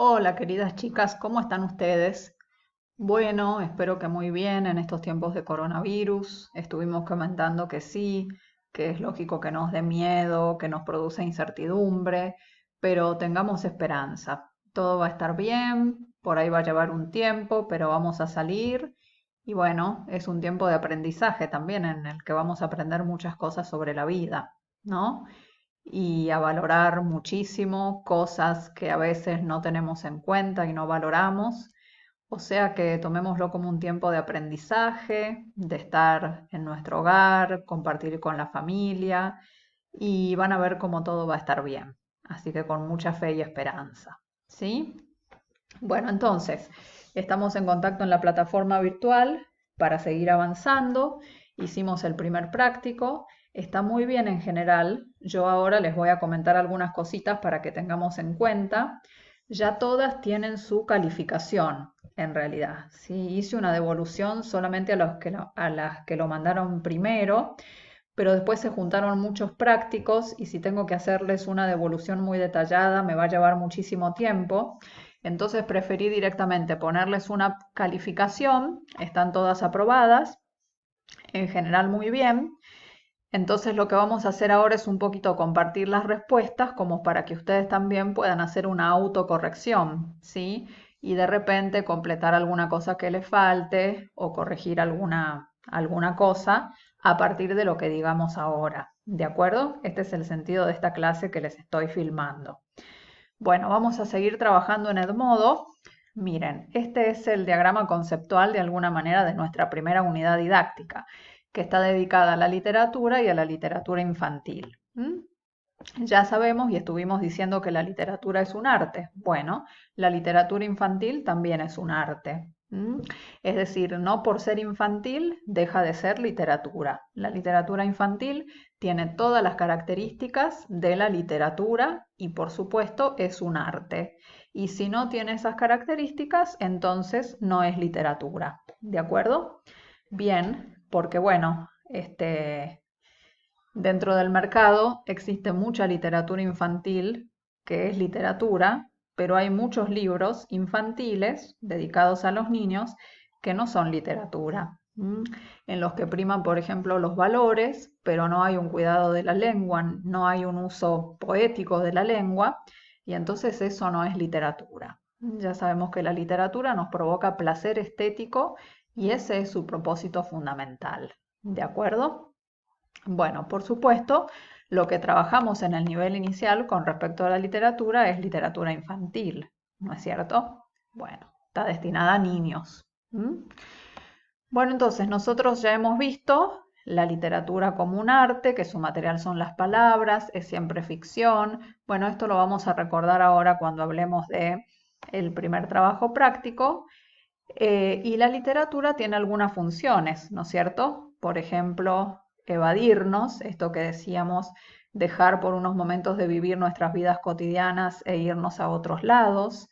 Hola, queridas chicas, ¿cómo están ustedes? Bueno, espero que muy bien en estos tiempos de coronavirus. Estuvimos comentando que sí, que es lógico que nos dé miedo, que nos produce incertidumbre, pero tengamos esperanza. Todo va a estar bien, por ahí va a llevar un tiempo, pero vamos a salir. Y bueno, es un tiempo de aprendizaje también en el que vamos a aprender muchas cosas sobre la vida, ¿no? Y a valorar muchísimo cosas que a veces no tenemos en cuenta y no valoramos. O sea que tomémoslo como un tiempo de aprendizaje, de estar en nuestro hogar, compartir con la familia y van a ver cómo todo va a estar bien. Así que con mucha fe y esperanza. ¿Sí? Bueno, entonces, estamos en contacto en la plataforma virtual para seguir avanzando. Hicimos el primer práctico. Está muy bien en general. Yo ahora les voy a comentar algunas cositas para que tengamos en cuenta. Ya todas tienen su calificación, en realidad. Sí, hice una devolución solamente a las que lo mandaron primero, pero después se juntaron muchos prácticos y si tengo que hacerles una devolución muy detallada me va a llevar muchísimo tiempo. Entonces preferí directamente ponerles una calificación, están todas aprobadas, en general muy bien. Entonces lo que vamos a hacer ahora es un poquito compartir las respuestas como para que ustedes también puedan hacer una autocorrección, ¿sí? Y de repente completar alguna cosa que les falte o corregir alguna cosa a partir de lo que digamos ahora, ¿de acuerdo? Este es el sentido de esta clase que les estoy filmando. Bueno, vamos a seguir trabajando en Edmodo. Miren, este es el diagrama conceptual de alguna manera de nuestra primera unidad didáctica, que está dedicada a la literatura y a la literatura infantil. Ya sabemos y estuvimos diciendo que la literatura es un arte. Bueno, la literatura infantil también es un arte. Es decir, no por ser infantil deja de ser literatura. La literatura infantil tiene todas las características de la literatura y por supuesto es un arte. Y si no tiene esas características, entonces no es literatura. ¿De acuerdo? Bien, porque bueno, dentro del mercado existe mucha literatura infantil que es literatura, pero hay muchos libros infantiles dedicados a los niños que no son literatura, en los que priman, por ejemplo, los valores, pero no hay un cuidado de la lengua, no hay un uso poético de la lengua, y entonces eso no es literatura. Ya sabemos que la literatura nos provoca placer estético y ese es su propósito fundamental. ¿De acuerdo? Bueno, por supuesto, lo que trabajamos en el nivel inicial con respecto a la literatura es literatura infantil, ¿no es cierto? Bueno, está destinada a niños. Bueno, entonces nosotros ya hemos visto la literatura como un arte, que su material son las palabras, es siempre ficción. Bueno, esto lo vamos a recordar ahora cuando hablemos de el primer trabajo práctico. Y la literatura tiene algunas funciones, ¿no es cierto? Por ejemplo, evadirnos, esto que decíamos, dejar por unos momentos de vivir nuestras vidas cotidianas e irnos a otros lados.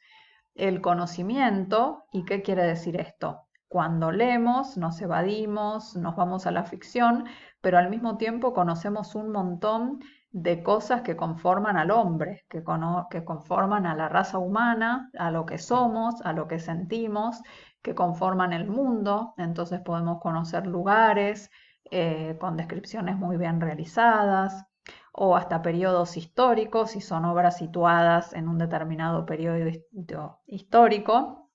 El conocimiento, ¿y qué quiere decir esto? Cuando leemos, nos evadimos, nos vamos a la ficción, pero al mismo tiempo conocemos un montón de cosas que conforman al hombre, que conforman a la raza humana, a lo que somos, a lo que sentimos, que conforman el mundo. Entonces podemos conocer lugares con descripciones muy bien realizadas o hasta periodos históricos, si son obras situadas en un determinado periodo histórico,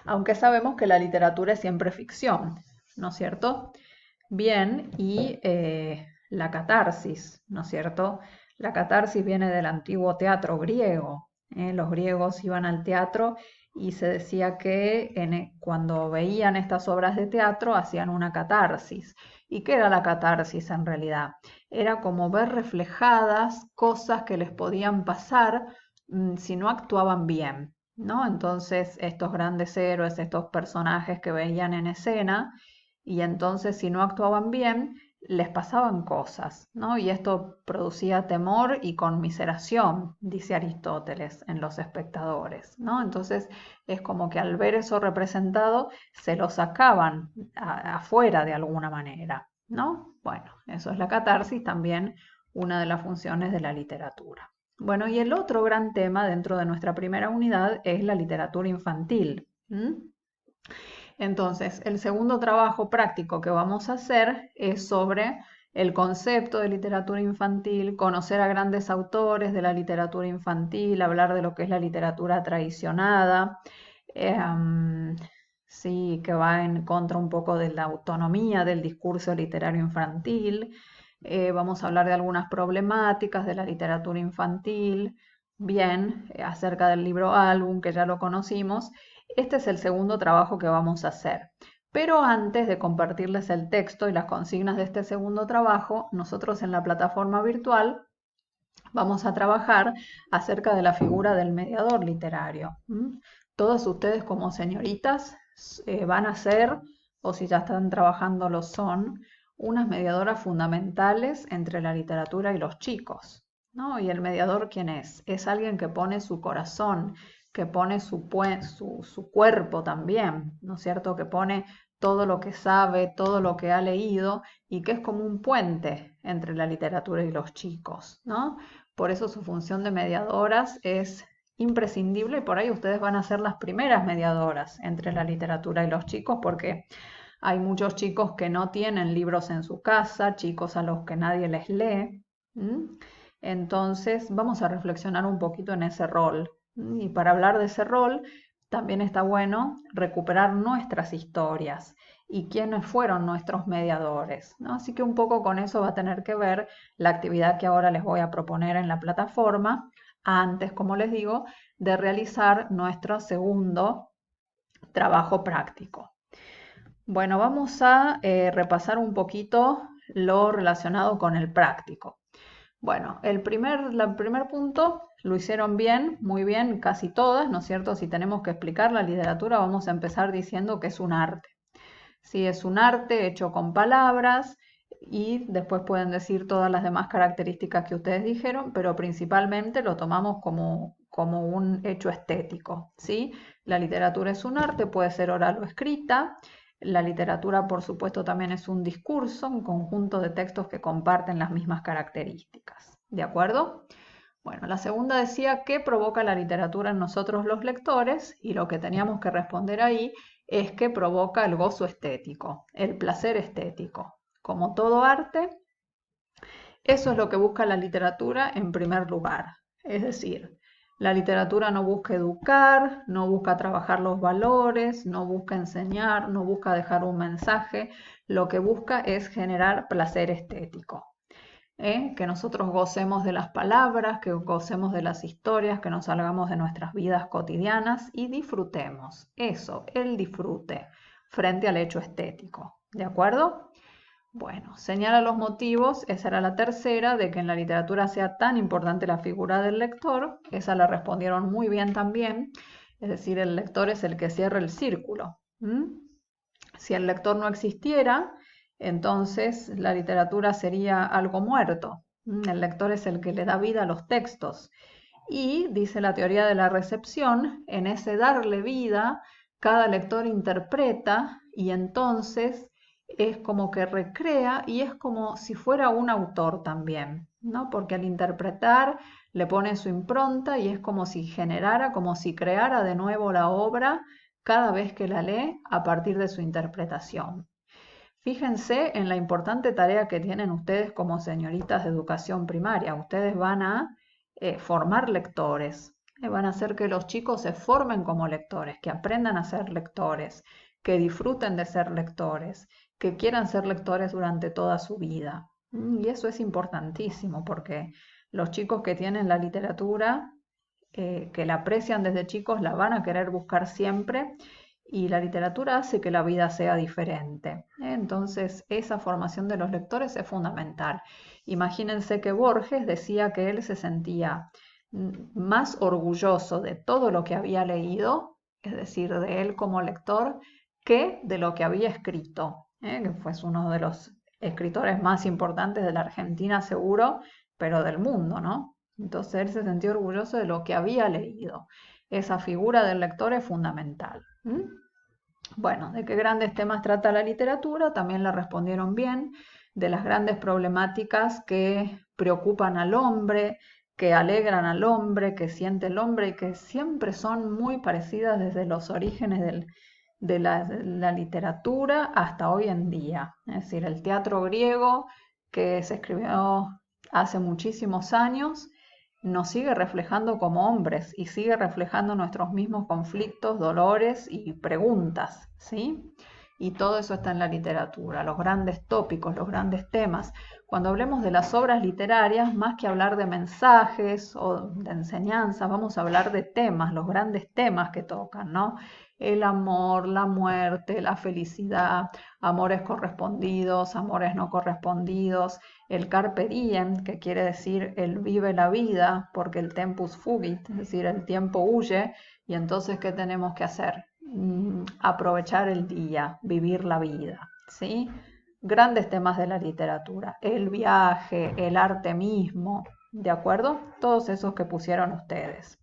aunque sabemos que la literatura es siempre ficción, ¿no es cierto? Bien, y la catarsis, ¿no es cierto? La catarsis viene del antiguo teatro griego. Los griegos iban al teatro y se decía que cuando veían estas obras de teatro hacían una catarsis. ¿Y qué era la catarsis en realidad? Era como ver reflejadas cosas que les podían pasar si no actuaban bien, ¿no? Entonces estos grandes héroes, estos personajes que veían en escena, y entonces si no actuaban bien, les pasaban cosas, ¿no? Y esto producía temor y conmiseración, dice Aristóteles, en los espectadores, ¿no? Entonces es como que al ver eso representado se lo sacaban afuera de alguna manera, ¿no? Bueno, eso es la catarsis, también una de las funciones de la literatura. Bueno, y el otro gran tema dentro de nuestra primera unidad es la literatura infantil. Entonces, el segundo trabajo práctico que vamos a hacer es sobre el concepto de literatura infantil, conocer a grandes autores de la literatura infantil, hablar de lo que es la literatura tradicionada, sí, que va en contra un poco de la autonomía del discurso literario infantil. Vamos a hablar de algunas problemáticas de la literatura infantil, bien, acerca del libro álbum, que ya lo conocimos. Este es el segundo trabajo que vamos a hacer. Pero antes de compartirles el texto y las consignas de este segundo trabajo, nosotros en la plataforma virtual vamos a trabajar acerca de la figura del mediador literario. Todos ustedes como señoritas van a ser, o si ya están trabajando lo son, unas mediadoras fundamentales entre la literatura y los chicos, ¿no? ¿Y el mediador quién es? Es alguien que pone su corazón, que pone su cuerpo también, ¿no es cierto? Que pone todo lo que sabe, todo lo que ha leído y que es como un puente entre la literatura y los chicos, ¿no? Por eso su función de mediadoras es imprescindible y por ahí ustedes van a ser las primeras mediadoras entre la literatura y los chicos porque hay muchos chicos que no tienen libros en su casa, chicos a los que nadie les lee. Entonces vamos a reflexionar un poquito en ese rol. Y para hablar de ese rol, también está bueno recuperar nuestras historias y quiénes fueron nuestros mediadores, ¿no? Así que un poco con eso va a tener que ver la actividad que ahora les voy a proponer en la plataforma, antes, como les digo, de realizar nuestro segundo trabajo práctico. Bueno, vamos a repasar un poquito lo relacionado con el práctico. Bueno, el primer punto lo hicieron bien, muy bien, casi todas, ¿no es cierto? Si tenemos que explicar la literatura, vamos a empezar diciendo que es un arte. Sí, es un arte hecho con palabras y después pueden decir todas las demás características que ustedes dijeron, pero principalmente lo tomamos como un hecho estético, ¿sí? La literatura es un arte, puede ser oral o escrita. La literatura, por supuesto, también es un discurso, un conjunto de textos que comparten las mismas características. ¿De acuerdo? Bueno, la segunda decía qué provoca la literatura en nosotros los lectores y lo que teníamos que responder ahí es que provoca el gozo estético, el placer estético. Como todo arte, eso es lo que busca la literatura en primer lugar. Es decir, la literatura no busca educar, no busca trabajar los valores, no busca enseñar, no busca dejar un mensaje, lo que busca es generar placer estético. Que nosotros gocemos de las palabras, que gocemos de las historias, que nos salgamos de nuestras vidas cotidianas y disfrutemos. Eso, el disfrute frente al hecho estético. ¿De acuerdo? Bueno, señala los motivos, esa era la tercera, de que en la literatura sea tan importante la figura del lector. Esa la respondieron muy bien también. Es decir, el lector es el que cierra el círculo. Si el lector no existiera, entonces la literatura sería algo muerto. El lector es el que le da vida a los textos. Y, dice la teoría de la recepción, en ese darle vida, cada lector interpreta y entonces es como que recrea y es como si fuera un autor también, ¿no? Porque al interpretar le pone su impronta y es como si generara, como si creara de nuevo la obra cada vez que la lee a partir de su interpretación. Fíjense en la importante tarea que tienen ustedes como señoritas de educación primaria. Ustedes van a formar lectores, van a hacer que los chicos se formen como lectores, que aprendan a ser lectores, que disfruten de ser lectores, que quieran ser lectores durante toda su vida. Y eso es importantísimo porque los chicos que tienen la literatura, que la aprecian desde chicos, la van a querer buscar siempre y la literatura hace que la vida sea diferente. Entonces, esa formación de los lectores es fundamental. Imagínense que Borges decía que él se sentía más orgulloso de todo lo que había leído, es decir, de él como lector, que de lo que había escrito, que fue uno de los escritores más importantes de la Argentina seguro, pero del mundo, ¿no? Entonces él se sentía orgulloso de lo que había leído. Esa figura del lector es fundamental. Bueno, ¿de qué grandes temas trata la literatura? También la respondieron bien, de las grandes problemáticas que preocupan al hombre, que alegran al hombre, que siente el hombre y que siempre son muy parecidas desde los orígenes de la literatura hasta hoy en día. Es decir, el teatro griego que se escribió hace muchísimos años nos sigue reflejando como hombres y sigue reflejando nuestros mismos conflictos, dolores y preguntas, ¿sí? Y todo eso está en la literatura, los grandes tópicos, los grandes temas. Cuando hablemos de las obras literarias, más que hablar de mensajes o de enseñanzas, vamos a hablar de temas, los grandes temas que tocan, ¿no? El amor, la muerte, la felicidad, amores correspondidos, amores no correspondidos, el carpe diem, que quiere decir el vive la vida, porque el tempus fugit, es decir, el tiempo huye, y entonces, ¿qué tenemos que hacer? Aprovechar el día, vivir la vida, ¿sí? Grandes temas de la literatura, el viaje, el arte mismo, ¿de acuerdo? Todos esos que pusieron ustedes.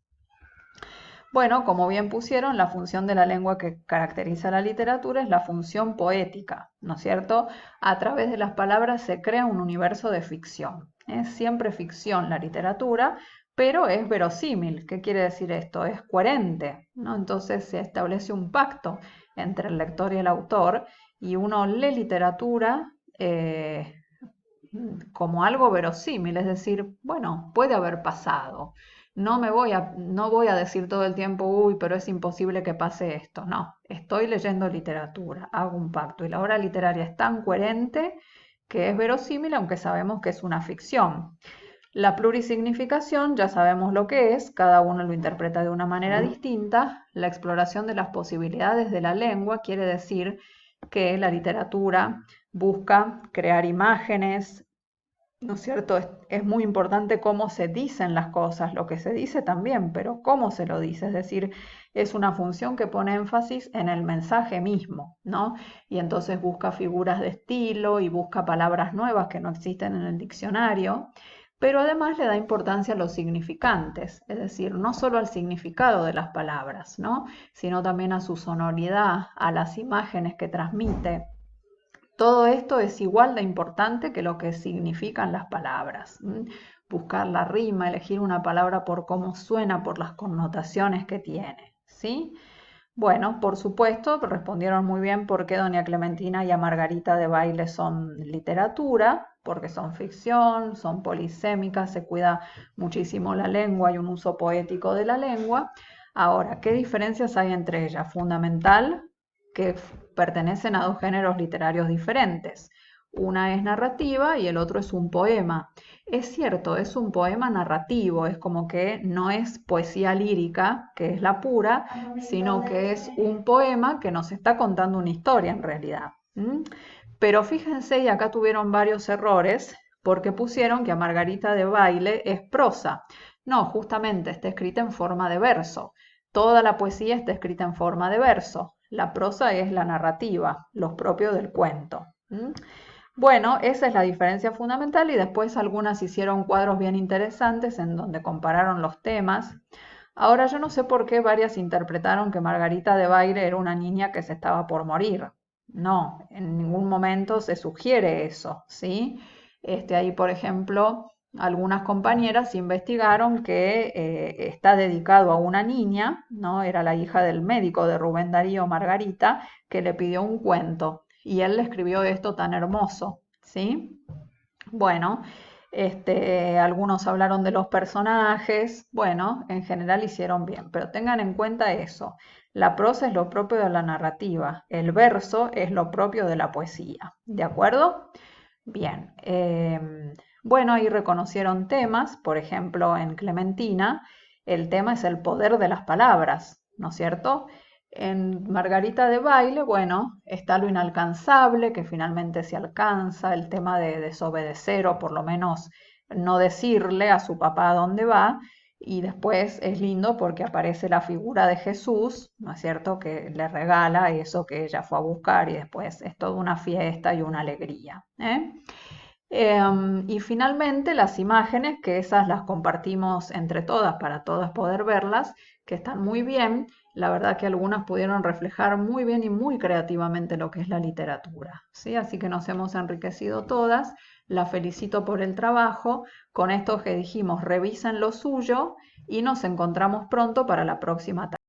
Bueno, como bien pusieron, la función de la lengua que caracteriza la literatura es la función poética, ¿no es cierto? A través de las palabras se crea un universo de ficción. Es siempre ficción la literatura, pero es verosímil. ¿Qué quiere decir esto? Es coherente, ¿no? Entonces se establece un pacto entre el lector y el autor y uno lee literatura como algo verosímil, es decir, bueno, puede haber pasado. No voy a decir todo el tiempo, uy, pero es imposible que pase esto. No, estoy leyendo literatura, hago un pacto. Y la obra literaria es tan coherente que es verosímil, aunque sabemos que es una ficción. La plurisignificación ya sabemos lo que es, cada uno lo interpreta de una manera distinta. La exploración de las posibilidades de la lengua quiere decir que la literatura busca crear imágenes, ¿no es cierto? Es muy importante cómo se dicen las cosas, lo que se dice también, pero cómo se lo dice, es decir, es una función que pone énfasis en el mensaje mismo, ¿no? Y entonces busca figuras de estilo y busca palabras nuevas que no existen en el diccionario, pero además le da importancia a los significantes, es decir, no solo al significado de las palabras, ¿no? Sino también a su sonoridad, a las imágenes que transmite. Todo esto es igual de importante que lo que significan las palabras. Buscar la rima, elegir una palabra por cómo suena, por las connotaciones que tiene, ¿sí? Bueno, por supuesto, respondieron muy bien por qué Doña Clementina y a Margarita de Baile son literatura, porque son ficción, son polisémicas, se cuida muchísimo la lengua y un uso poético de la lengua. Ahora, ¿qué diferencias hay entre ellas? Fundamental, que pertenecen a dos géneros literarios diferentes. Una es narrativa y el otro es un poema. Es cierto, es un poema narrativo, es como que no es poesía lírica, que es la pura, sino que es un poema que nos está contando una historia en realidad. Pero fíjense, y acá tuvieron varios errores, porque pusieron que a Margarita de Baile es prosa. No, justamente está escrita en forma de verso. Toda la poesía está escrita en forma de verso. La prosa es la narrativa, lo propio del cuento. Bueno, esa es la diferencia fundamental y después algunas hicieron cuadros bien interesantes en donde compararon los temas. Ahora yo no sé por qué varias interpretaron que Margarita de Baile era una niña que se estaba por morir. No, en ningún momento se sugiere eso, ¿sí? Ahí, por ejemplo, algunas compañeras investigaron que está dedicado a una niña, ¿no? Era la hija del médico de Rubén Darío, Margarita, que le pidió un cuento y él le escribió esto tan hermoso, ¿sí? Bueno, algunos hablaron de los personajes, bueno, en general hicieron bien, pero tengan en cuenta eso, la prosa es lo propio de la narrativa, el verso es lo propio de la poesía, ¿de acuerdo? Bien, bueno, ahí reconocieron temas, por ejemplo, en Clementina, el tema es el poder de las palabras, ¿no es cierto? En Margarita de Baile, bueno, está lo inalcanzable, que finalmente se alcanza, el tema de desobedecer o por lo menos no decirle a su papá a dónde va, y después es lindo porque aparece la figura de Jesús, ¿no es cierto?, que le regala eso que ella fue a buscar y después es toda una fiesta y una alegría, ¿eh? Y finalmente las imágenes, que esas las compartimos entre todas para todas poder verlas, que están muy bien. La verdad que algunas pudieron reflejar muy bien y muy creativamente lo que es la literatura, ¿sí? Así que nos hemos enriquecido todas. La felicito por el trabajo. Con esto que dijimos, revisen lo suyo y nos encontramos pronto para la próxima tarea.